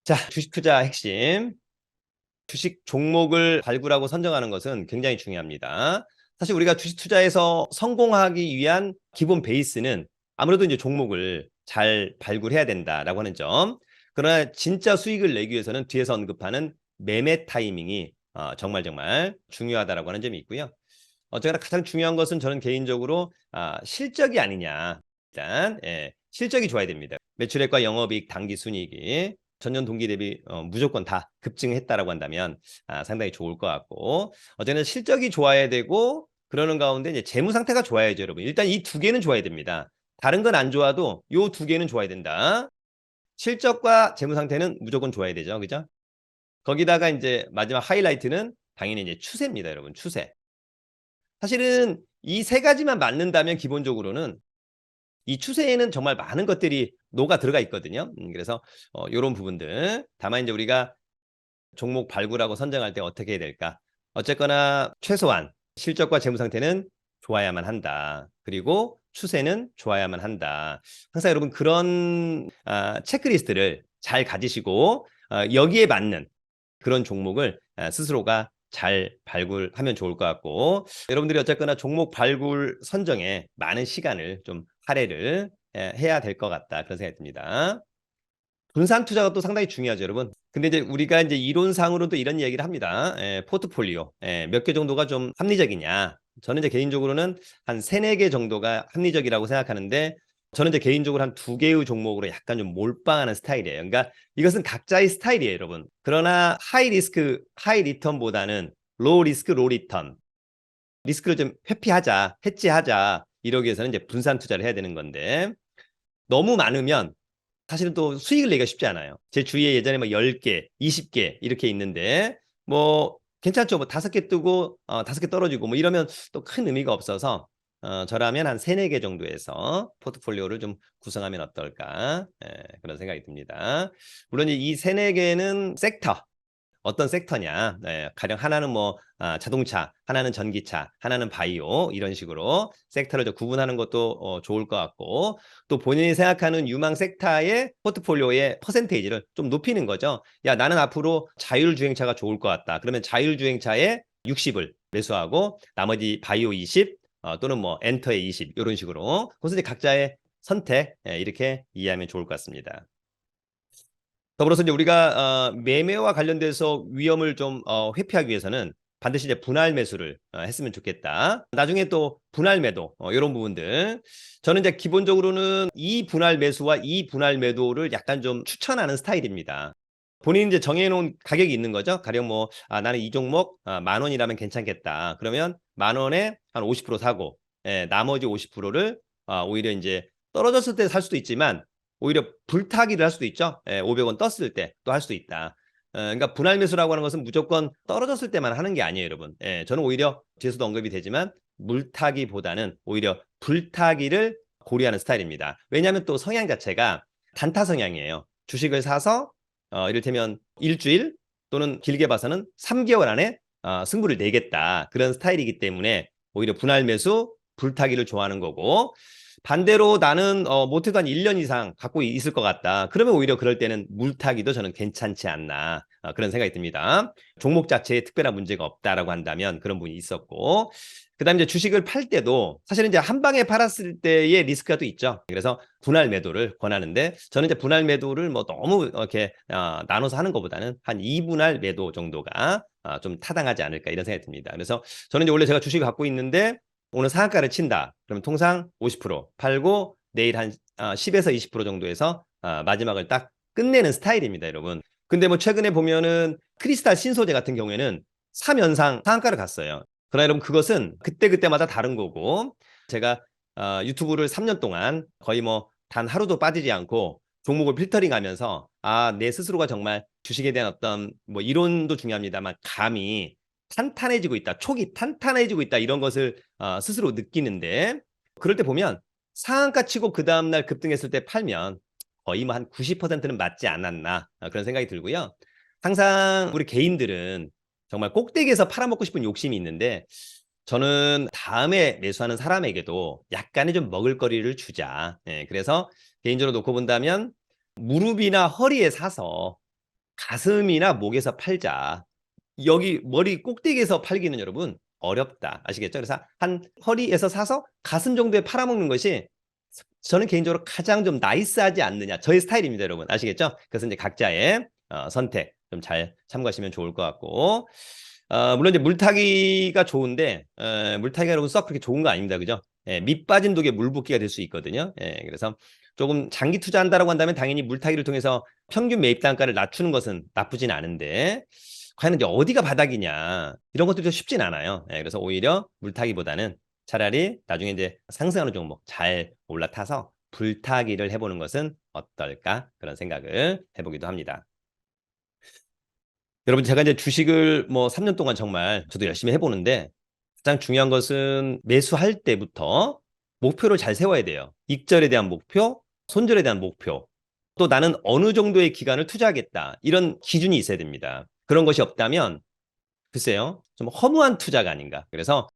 자, 주식 투자 핵심. 주식 종목을 발굴하고 선정하는 것은 굉장히 중요합니다. 사실 우리가 주식 투자에서 성공하기 위한 기본 베이스는 아무래도 이제 종목을 잘 발굴해야 된다라고 하는 점. 그러나 진짜 수익을 내기 위해서는 뒤에서 언급하는 매매 타이밍이 정말 중요하다라고 하는 점이 있고요. 어쨌거나 가장 중요한 것은 저는 개인적으로 실적이 아니냐. 일단 실적이 좋아야 됩니다. 매출액과 영업이익, 당기순이익이 전년 동기 대비 무조건 다 급증했다라고 한다면 상당히 좋을 것 같고, 어쨌든 실적이 좋아야 되고, 그러는 가운데 이제 재무 상태가 좋아야죠, 여러분. 일단 이 두 개는 좋아야 됩니다. 다른 건 안 좋아도 요 두 개는 좋아야 된다. 실적과 재무 상태는 무조건 좋아야 되죠, 그죠? 거기다가 이제 마지막 하이라이트는 당연히 이제 추세입니다, 여러분. 추세. 사실은 이 세 가지만 맞는다면 기본적으로는 이 추세에는 정말 많은 것들이 녹아 들어가 있거든요. 그래서 요런 부분들. 다만 이제 우리가 종목 발굴하고 선정할 때 어떻게 해야 될까? 어쨌거나 최소한 실적과 재무 상태는 좋아야만 한다. 그리고 추세는 좋아야만 한다. 항상 여러분 그런 체크리스트를 잘 가지시고 여기에 맞는 그런 종목을 스스로가 잘 발굴하면 좋을 것 같고, 여러분들이 어쨌거나 종목 발굴 선정에 많은 시간을 좀 할애를 해야 될 것 같다, 그런 생각이 듭니다. 분산 투자가 또 상당히 중요하죠, 여러분. 근데 이제 우리가 이제 이론상으로도 이런 이야기를 합니다. 포트폴리오 몇 개 정도가 좀 합리적이냐. 저는 이제 개인적으로는 한 세네 개 정도가 합리적이라고 생각하는데, 저는 이제 개인적으로 한 두 개의 종목으로 약간 좀 몰빵하는 스타일이에요. 그러니까 이것은 각자의 스타일이에요, 여러분. 그러나 하이 리스크, 하이 리턴보다는 로우 리스크, 로우 리턴. 리스크를 좀 회피하자, 해지하자. 이러기 위해서는 이제 분산 투자를 해야 되는 건데, 너무 많으면 사실은 또 수익을 내기가 쉽지 않아요. 제 주위에 예전에 뭐 10개, 20개 이렇게 있는데 뭐 괜찮죠. 뭐 5개 뜨고 5개 떨어지고 뭐 이러면 또 큰 의미가 없어서 저라면 한 3, 4개 정도에서 포트폴리오를 좀 구성하면 어떨까? 그런 생각이 듭니다. 물론 이 3, 4개는 섹터, 어떤 섹터냐. 가령 하나는 뭐 자동차, 하나는 전기차, 하나는 바이오, 이런 식으로 섹터를 좀 구분하는 것도 좋을 것 같고, 또 본인이 생각하는 유망 섹터의 포트폴리오의 퍼센테이지를 좀 높이는 거죠. 야, 나는 앞으로 자율주행차가 좋을 것 같다. 그러면 자율주행차에 60을 매수하고 나머지 바이오 20, 또는 뭐 엔터에 20, 이런 식으로. 그것은 이제 각자의 선택, 이렇게 이해하면 좋을 것 같습니다. 더불어서 이제 우리가 매매와 관련돼서 위험을 좀 회피하기 위해서는 반드시 이제 분할 매수를 했으면 좋겠다. 나중에 또 분할 매도 이런 부분들. 저는 이제 기본적으로는 이 분할 매수와 이 분할 매도를 약간 좀 추천하는 스타일입니다. 본인이 이제 정해놓은 가격이 있는 거죠. 가령 뭐 나는 이 종목 10,000원이라면 괜찮겠다. 그러면 10,000원에 한 50% 사고, 나머지 50%를 오히려 이제 떨어졌을 때 살 수도 있지만 오히려 불타기를 할 수도 있죠. 500원 떴을 때 또 할 수 있다. 그러니까 분할 매수라고 하는 것은 무조건 떨어졌을 때만 하는 게 아니에요, 여러분. 저는 오히려 뒤에서도 언급이 되지만 물타기보다는 오히려 불타기를 고려하는 스타일입니다. 왜냐하면 또 성향 자체가 단타 성향이에요. 주식을 사서 이를테면 일주일 또는 길게 봐서는 3개월 안에 승부를 내겠다. 그런 스타일이기 때문에 오히려 분할 매수, 불타기를 좋아하는 거고, 반대로 나는 못해도 한 1년 이상 갖고 있을 것 같다. 그러면 오히려 그럴 때는 물타기도 저는 괜찮지 않나, 그런 생각이 듭니다. 종목 자체에 특별한 문제가 없다라고 한다면 그런 부분이 있었고, 그다음에 이제 주식을 팔 때도 사실은 이제 한 방에 팔았을 때의 리스크가 또 있죠. 그래서 분할 매도를 권하는데, 저는 이제 분할 매도를 뭐 너무 이렇게 나눠서 하는 것보다는 한 2분할 매도 정도가 좀 타당하지 않을까, 이런 생각이 듭니다. 그래서 저는 이제 원래 제가 주식을 갖고 있는데 오늘 상한가를 친다. 그러면 통상 50% 팔고 내일 한 10에서 20% 정도에서 마지막을 딱 끝내는 스타일입니다, 여러분. 근데 뭐 최근에 보면은 크리스탈 신소재 같은 경우에는 3연상 상한가를 갔어요. 그러나 여러분 그것은 그때그때마다 다른 거고, 제가 유튜브를 3년 동안 거의 뭐 단 하루도 빠지지 않고 종목을 필터링하면서 내 스스로가 정말 주식에 대한 어떤 뭐 이론도 중요합니다만 감이 탄탄해지고 있다, 촉이 탄탄해지고 있다, 이런 것을 스스로 느끼는데, 그럴 때 보면 상한가 치고 그 다음날 급등했을 때 팔면 거의 뭐 한 90%는 맞지 않았나, 그런 생각이 들고요. 항상 우리 개인들은 정말 꼭대기에서 팔아먹고 싶은 욕심이 있는데, 저는 다음에 매수하는 사람에게도 약간의 좀 먹을거리를 주자. 그래서 개인적으로 놓고 본다면 무릎이나 허리에 사서 가슴이나 목에서 팔자. 여기 머리 꼭대기에서 팔기는 여러분 어렵다. 아시겠죠? 그래서 한 허리에서 사서 가슴 정도에 팔아먹는 것이 저는 개인적으로 가장 좀 나이스하지 않느냐. 저의 스타일입니다, 여러분. 아시겠죠? 그래서 이제 각자의 선택 좀 잘 참고하시면 좋을 것 같고. 물론 이제 물타기가 좋은데 물타기가 여러분 썩 그렇게 좋은 거 아닙니다. 그죠? 예, 밑 빠진 독에 물 붓기가 될 수 있거든요. 예, 그래서 조금 장기 투자한다라고 한다면 당연히 물타기를 통해서 평균 매입 단가를 낮추는 것은 나쁘진 않은데 과연 이제 어디가 바닥이냐 이런 것들도 쉽진 않아요. 예, 그래서 오히려 물타기보다는 차라리 나중에 이제 상승하는 종목 잘 올라타서 불타기를 해보는 것은 어떨까 그런 생각을 해보기도 합니다. 여러분 제가 이제 주식을 뭐 3년 동안 정말 저도 열심히 해보는데 가장 중요한 것은 매수할 때부터 목표를 잘 세워야 돼요. 익절에 대한 목표, 손절에 대한 목표. 또 나는 어느 정도의 기간을 투자하겠다. 이런 기준이 있어야 됩니다. 그런 것이 없다면 글쎄요. 좀 허무한 투자가 아닌가. 그래서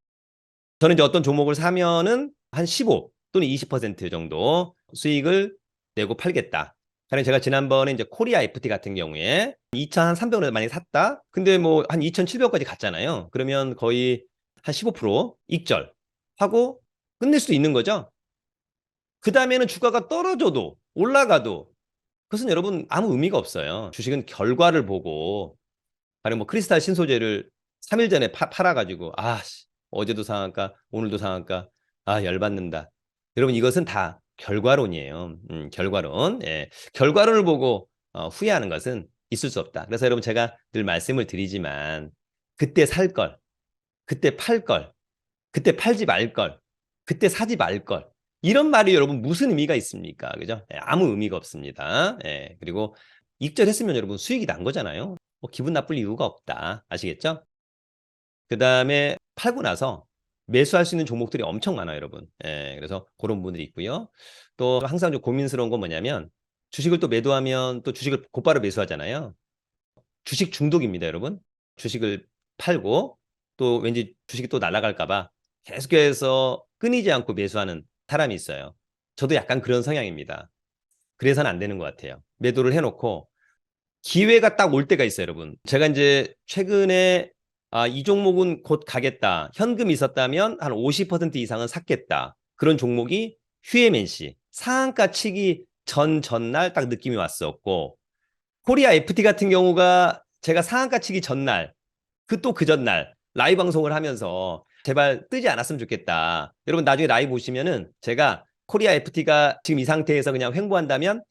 저는 이제 어떤 종목을 사면은 한 15 또는 20% 정도 수익을 내고 팔겠다. 그냥 제가 지난번에 이제 코리아 FT 같은 경우에 2,300원에 많이 샀다. 근데 뭐 한 2,700원까지 갔잖아요. 그러면 거의 한 15% 익절 하고 끝낼 수도 있는 거죠. 그 다음에는 주가가 떨어져도 올라가도 그것은 여러분 아무 의미가 없어요. 주식은 결과를 보고 가령 뭐 크리스탈 신소재를 3일 전에 팔아가지고 어제도 상한가 오늘도 상한가 열받는다. 여러분 이것은 다 결과론이에요. 결과론. 예. 결과론을 보고 후회하는 것은 있을 수 없다. 그래서 여러분 제가 늘 말씀을 드리지만 그때 살 걸, 그때 팔 걸, 그때 팔지 말 걸, 그때 사지 말 걸. 이런 말이 여러분 무슨 의미가 있습니까? 그죠? 예, 아무 의미가 없습니다. 예, 그리고 익절했으면 여러분 수익이 난 거잖아요. 뭐 기분 나쁠 이유가 없다. 아시겠죠? 그 다음에 팔고 나서 매수할 수 있는 종목들이 엄청 많아요, 여러분. 예, 그래서 그런 부분들이 있고요. 또 항상 좀 고민스러운 건 뭐냐면 주식을 또 매도하면 또 주식을 곧바로 매수하잖아요. 주식 중독입니다, 여러분. 주식을 팔고 또 왠지 주식이 또 날아갈까 봐 계속해서 끊이지 않고 매수하는 사람이 있어요. 저도 약간 그런 성향입니다. 그래서는 안 되는 것 같아요. 매도를 해놓고 기회가 딱 올 때가 있어요, 여러분. 제가 이제 최근에 이 종목은 곧 가겠다. 현금이 있었다면 한 50% 이상은 샀겠다. 그런 종목이 휴에맨시 상한가 치기 전날 딱 느낌이 왔었고 코리아 FT 같은 경우가 제가 상한가 치기 전날 그 전날 라이브 방송을 하면서 제발 뜨지 않았으면 좋겠다. 여러분 나중에 라이브 보시면은 제가 코리아 FT가 지금 이 상태에서 그냥 횡보한다면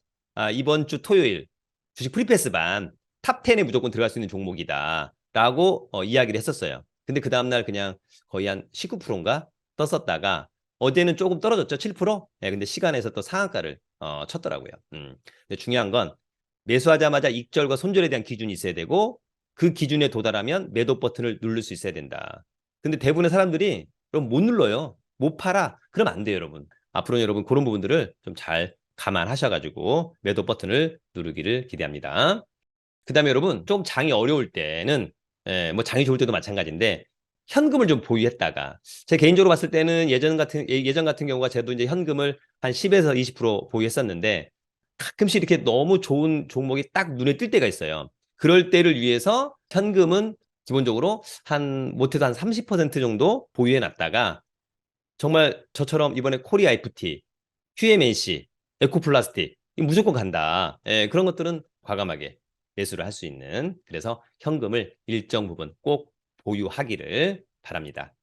이번 주 토요일 주식 프리패스반 탑 10에 무조건 들어갈 수 있는 종목이다. 라고 이야기를 했었어요. 근데 그 다음날 그냥 거의 한 19%인가 떴었다가 어제는 조금 떨어졌죠. 7%? 네, 근데 시간에서 또 상한가를 쳤더라고요. 근데 중요한 건 매수하자마자 익절과 손절에 대한 기준이 있어야 되고 그 기준에 도달하면 매도 버튼을 누를 수 있어야 된다. 근데 대부분의 사람들이 그럼 못 눌러요. 못 팔아. 그럼 안 돼요, 여러분. 앞으로 여러분 그런 부분들을 좀 잘 감안하셔가지고 매도 버튼을 누르기를 기대합니다. 그 다음에 여러분 좀 장이 어려울 때는 뭐 장이 좋을 때도 마찬가지인데 현금을 좀 보유했다가 제 개인적으로 봤을 때는 예전 같은 경우가 저도 이제 현금을 한 10에서 20% 보유했었는데 가끔씩 이렇게 너무 좋은 종목이 딱 눈에 띌 때가 있어요. 그럴 때를 위해서 현금은 기본적으로 한 못해도 한 30% 정도 보유해 놨다가 정말 저처럼 이번에 코리아 FT, QMNC, 에코플라스틱 무조건 간다. 예, 그런 것들은 과감하게 매수를 할 수 있는 그래서 현금을 일정 부분 꼭 보유하기를 바랍니다.